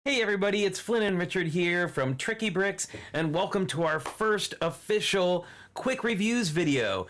Hey everybody, it's Flynn and Richard here from TrickyBricks, and welcome to our first official quick reviews video.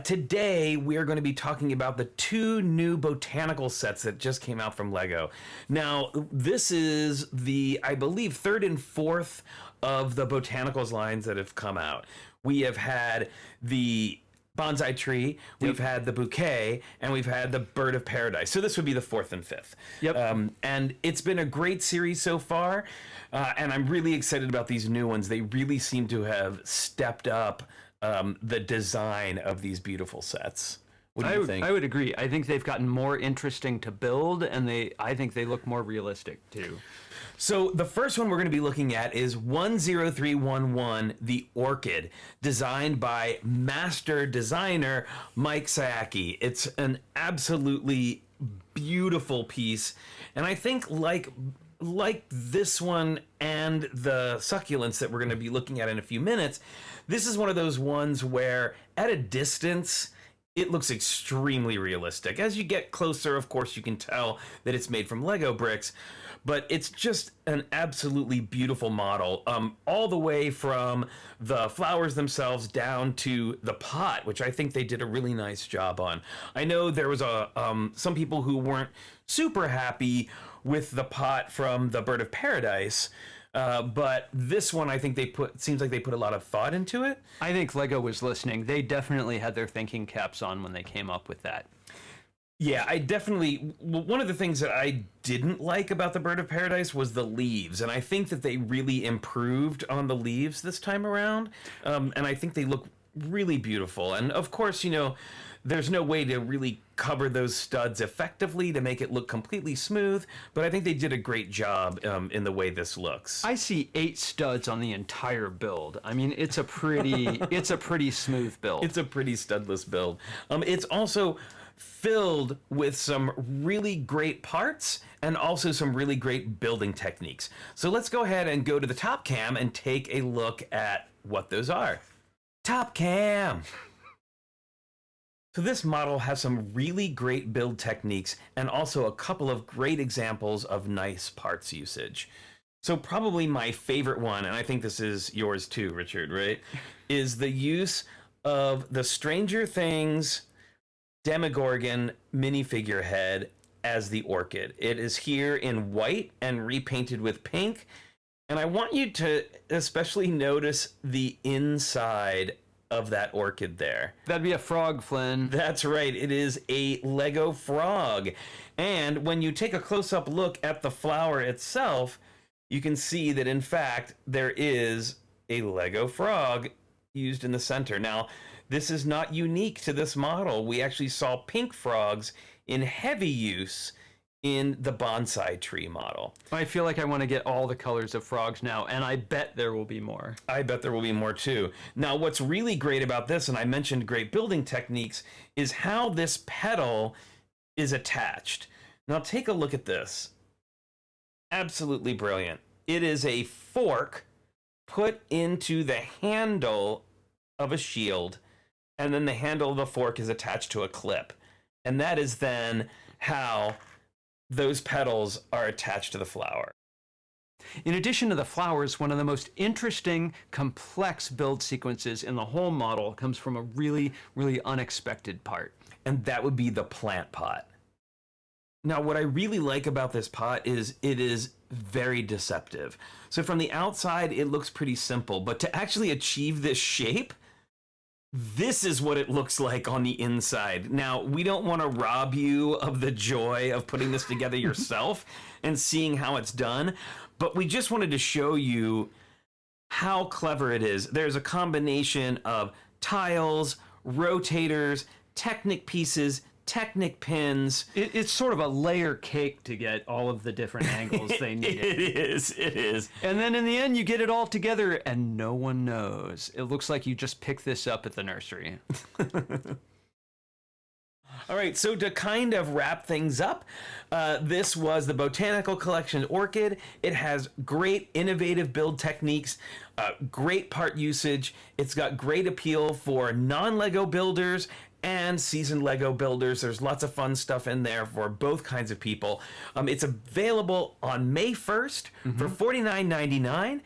Today we are going to be talking about the two new botanical sets that just came out from Lego. Now, this is the, I believe, third and fourth of the Botanicals lines that have come out. We have had the bonsai tree, we've had the bouquet, and we've had the bird of paradise. So this would be the fourth and fifth. And it's been a great series so far, and I'm really excited about these new ones. They really seem to have stepped up the design of these beautiful sets. What do you think? I would agree. I think they've gotten more interesting to build, and I think they look more realistic too. So the first one we're going to be looking at is 10311, the Orchid, designed by master designer Mike Sayaki. It's an absolutely beautiful piece, and I think like this one and the succulents that we're going to be looking at in a few minutes, this is one of those ones where at a distance it looks extremely realistic. As you get closer, of course, you can tell that it's made from Lego bricks, but it's just an absolutely beautiful model, all the way from the flowers themselves down to the pot, which I think they did a really nice job on. I know there was some people who weren't super happy with the pot from the Bird of Paradise, but this one, I think seems like they put a lot of thought into it. I think Lego was listening. They definitely had their thinking caps on when they came up with that. Yeah, one of the things that I didn't like about the Bird of Paradise was the leaves, and I think that they really improved on the leaves this time around, and I think they look really beautiful. And of course, you know, there's no way to really cover those studs effectively to make it look completely smooth, but I think they did a great job in the way this looks. I see 8 studs on the entire build. I mean, it's a pretty smooth build. It's a pretty studless build. It's also filled with some really great parts and also some really great building techniques. So let's go ahead and go to the top cam and take a look at what those are. Top cam! So this model has some really great build techniques and also a couple of great examples of nice parts usage. So probably my favorite one, and I think this is yours too, Richard, right? Is the use of the Stranger Things Demogorgon minifigure head as the orchid. It is here in white and repainted with pink. And I want you to especially notice the inside of that orchid there. That'd be a frog, Flynn. That's right. It is a Lego frog. And when you take a close-up look at the flower itself, you can see that, in fact, there is a Lego frog used in the center. Now, this is not unique to this model. We actually saw pink frogs in heavy use in the bonsai tree model. I feel like I want to get all the colors of frogs now, and I bet there will be more. I bet there will be more too. Now, what's really great about this, and I mentioned great building techniques, is how this petal is attached. Now, take a look at this. Absolutely brilliant. It is a fork put into the handle of a shield, and then the handle of the fork is attached to a clip. And that is then how those petals are attached to the flower. In addition to the flowers, one of the most interesting, complex build sequences in the whole model comes from a really, really unexpected part. And that would be the plant pot. Now, what I really like about this pot is it is very deceptive. So from the outside, it looks pretty simple, but to actually achieve this shape, this is what it looks like on the inside. Now, we don't want to rob you of the joy of putting this together yourself and seeing how it's done, but we just wanted to show you how clever it is. There's a combination of tiles, rotators, Technic pieces, Technic pins. It's sort of a layer cake to get all of the different angles they need. It is. And then in the end, you get it all together and no one knows. It looks like you just picked this up at the nursery. All right, so to kind of wrap things up, this was the Botanical Collection Orchid. It has great innovative build techniques, great part usage. It's got great appeal for non-Lego builders and seasoned Lego builders. There's lots of fun stuff in there for both kinds of people. It's available on May 1st for $49.99,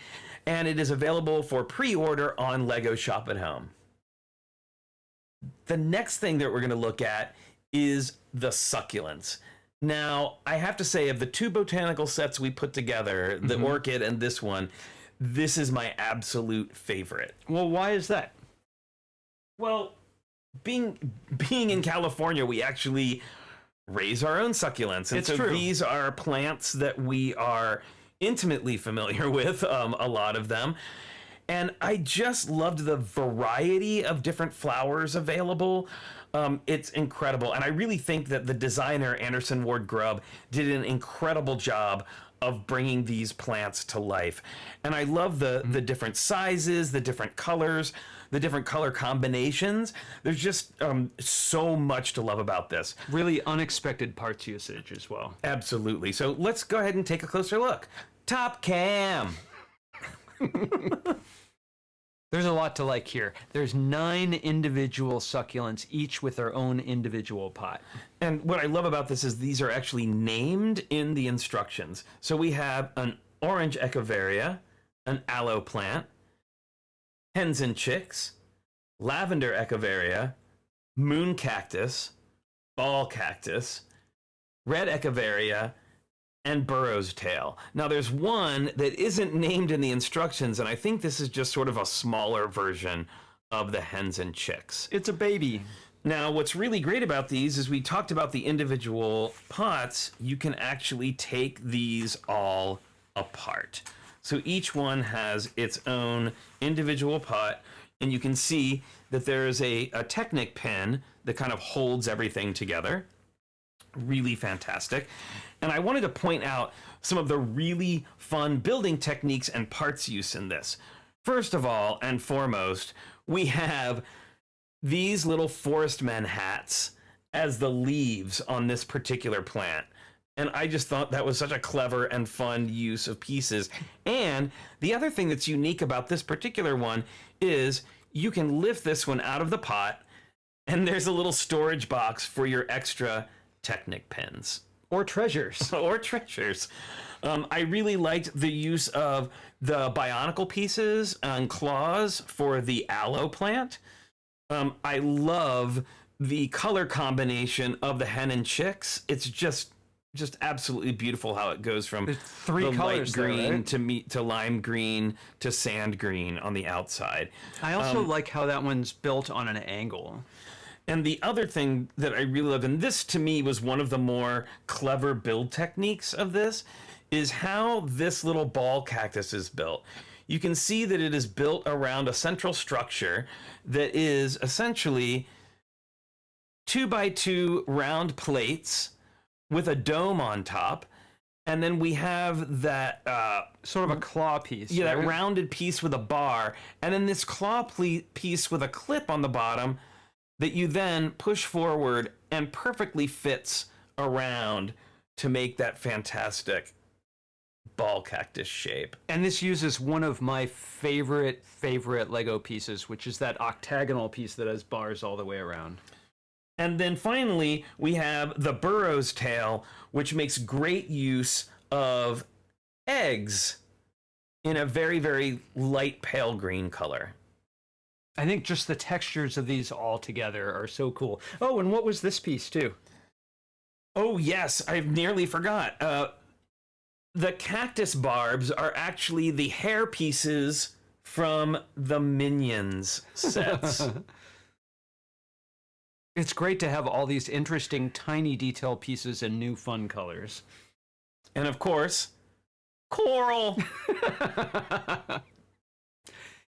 and it is available for pre-order on Lego Shop at Home. The next thing that we're going to look at is the succulents. Now, I have to say, of the two botanical sets we put together, the Orchid and this one, this is my absolute favorite. Well, why is that? Well, being in California, we actually raise our own succulents. And It's so true. these are plants that we are intimately familiar with, a lot of them. And I just loved the variety of different flowers available. It's incredible. And I really think that the designer, Anderson Ward Grubb, did an incredible job of bringing these plants to life. And I love the different sizes, the different colors, the different color combinations. There's just so much to love about this. Really unexpected parts usage as well. Absolutely. So let's go ahead and take a closer look. Top cam. There's a lot to like here. There's 9 individual succulents, each with their own individual pot. And what I love about this is these are actually named in the instructions. So we have an orange echeveria, an aloe plant, hens and chicks, lavender echeveria, moon cactus, ball cactus, red echeveria, and burro's tail. Now there's one that isn't named in the instructions, and I think this is just sort of a smaller version of the hens and chicks. It's a baby. Now, what's really great about these is we talked about the individual pots. You can actually take these all apart. So each one has its own individual pot, and you can see that there's a Technic pin that kind of holds everything together. Really fantastic. And I wanted to point out some of the really fun building techniques and parts use in this. First of all, and foremost, we have these little forest men hats as the leaves on this particular plant. And I just thought that was such a clever and fun use of pieces. And the other thing that's unique about this particular one is you can lift this one out of the pot, and there's a little storage box for your extra Technic pins. Or treasures. Or treasures. I really liked the use of the bionicle pieces and claws for the aloe plant. I love the color combination of the hen and chicks. It's just absolutely beautiful how it goes from There's 3 the colors light there, green right? to lime green to sand green on the outside. I also like how that one's built on an angle. And the other thing that I really love, and this to me was one of the more clever build techniques of this, is how this little ball cactus is built. You can see that it is built around a central structure that is essentially 2x2 round plates with a dome on top. And then we have that Sort of a claw piece. that right? rounded piece with a bar, and then this claw piece with a clip on the bottom that you then push forward and perfectly fits around to make that fantastic ball cactus shape. And this uses one of my favorite Lego pieces, which is that octagonal piece that has bars all the way around. And then finally, we have the burro's tail, which makes great use of eggs in a very, very light pale green color. I think just the textures of these all together are so cool. Oh, and what was this piece too? Oh, yes, I nearly forgot. The cactus barbs are actually the hair pieces from the Minions sets. It's great to have all these interesting tiny detail pieces and new fun colors. And of course, coral.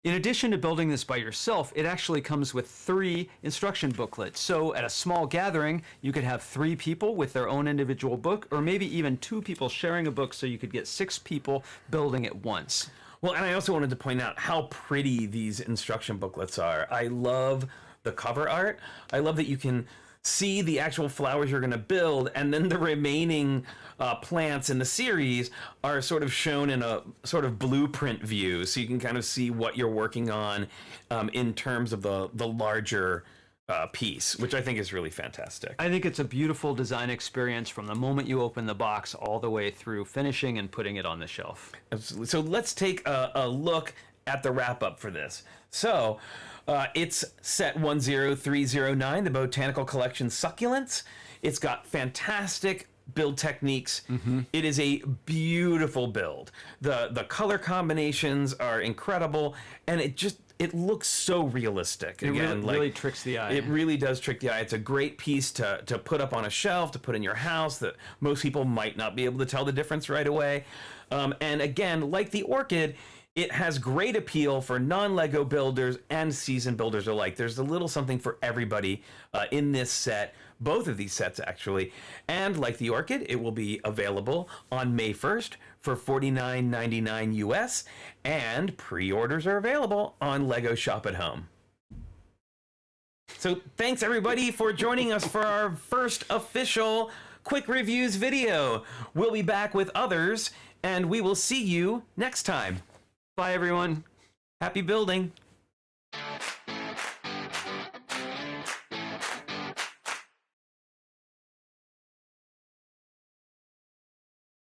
In addition to building this by yourself, it actually comes with 3 instruction booklets. So at a small gathering, you could have 3 people with their own individual book, or maybe even 2 people sharing a book, so you could get 6 people building at once. Well, and I also wanted to point out how pretty these instruction booklets are. I love the cover art. I love that you can see the actual flowers you're going to build, and then the remaining plants in the series are sort of shown in a sort of blueprint view, so you can kind of see what you're working on in terms of the larger piece, which I think is really fantastic. I think it's a beautiful design experience from the moment you open the box all the way through finishing and putting it on the shelf. Absolutely. So let's take a look at the wrap up for this. So it's set 10309, the Botanical Collection Succulents. It's got fantastic build techniques. It is a beautiful build. The color combinations are incredible, and it looks so realistic. It really tricks the eye. It really does trick the eye. It's a great piece to put up on a shelf, to put in your house, that most people might not be able to tell the difference right away. And again, like the Orchid, it has great appeal for non-Lego builders and seasoned builders alike. There's a little something for everybody in this set, both of these sets actually. And like the Orchid, it will be available on May 1st for $49.99 US, and pre-orders are available on Lego Shop at Home. So thanks everybody for joining us for our first official Quick Reviews video. We'll be back with others, and we will see you next time. Bye, everyone. Happy building.